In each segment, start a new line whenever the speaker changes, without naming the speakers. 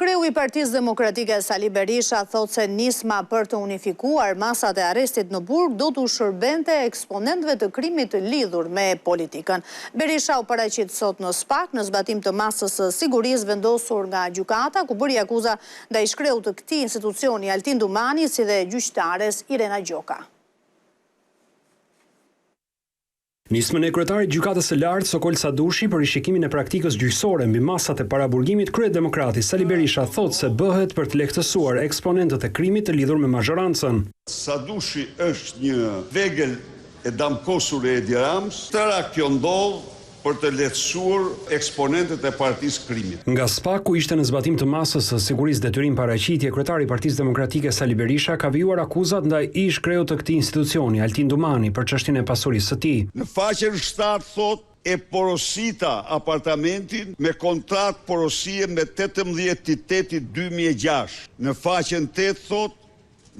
Kryekreu i Partisë Demokratike Sali Berisha thotë se nisma për të unifikuar masat e arrestit në Burg do t'u shërbente eksponentëve të krimit të lidhur me politikën. Berisha u paraqit sot në SPAK në zbatim të masës së sigurisë vendosur nga gjykata, ku bëri akuza ndaj shkreut të këtij institucioni Altin Dumani si dhe gjyqtares Irena Gjoka.
Nismën e kryetarit gjykatës së lartë Sokol Sadushi për rishikimin e praktikës gjyqësore mbi masat e paraburgimit, kryedemokrati Sali Berisha thotë se bëhet për të lehtësuar eksponentët e krimit të lidhur me mazhorancën.
Sadushi është një vegël e damkosur e Edi Ramës, tëra kjo ndodh për të lehtësuar eksponentët e partisë krimit.
Nga SPAK, ku ishte në zbatim të masës së sigurisë detyrim paraqitje, kryetari i Partisë Demokratike Sali Berisha ka vijuar akuzat ndaj ish kreut të këtij institucioni, Altin Dumani, për çështjen e pasurisë së tij.
Në faqen 7 thotë e porosita apartamentin me kontratë porosie me 18 teti 2006. Në faqen 8 thotë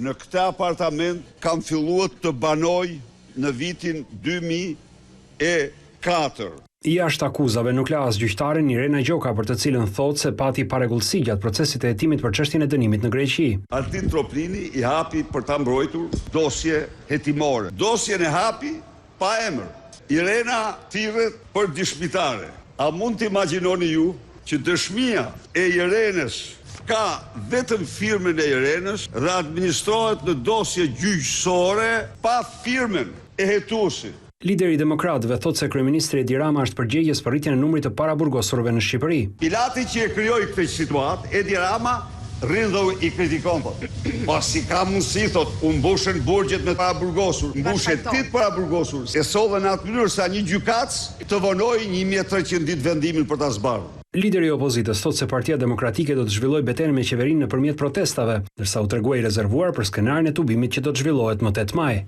në këtë apartament kam filluar të banoj në vitin 2004.
Jashtë akuzave nuk la as gjyqtaren Irena Gjoka, për të cilën thotë se pati parregullsi gjatë procesit të hetimit për çështjen e dënimit në Greqi.
Altin Troplini i hapi për ta mbrojtur dosje hetimore. Dosjen e hapi pa emër. Irena thirret për dëshmitare. A mund të imagjinoni ju që dëshmia e Irenës ka vetëm firmën e Irenës dhe administrohet në dosje gjyqësore pa firmën e hetuesit?
Lideri i demokratëve thotë se kryeministri Edi Rama është përgjegjës për rritjen e numrit të paraburgosurve në Shqipëri.
Pilati që e krijoi këtë situatë, Edi Rama rrin dhe i kritikon, pasi ka mundësi, thot, u mbushën burgjet me paraburgosur, mbushet tit paraburgosur, e solve në atë mënyrë sa një gjykatës të vonoi 1300 ditë vendimin për ta zbardhur.
Lideri i opozitës thotë se Partia Demokratike do të zhvillojë betejën me qeverinë nëpërmjet protestave, ndërsa u tregoi i rezervuar për skenarin e tubimit që do të zhvillohet më 8 maj.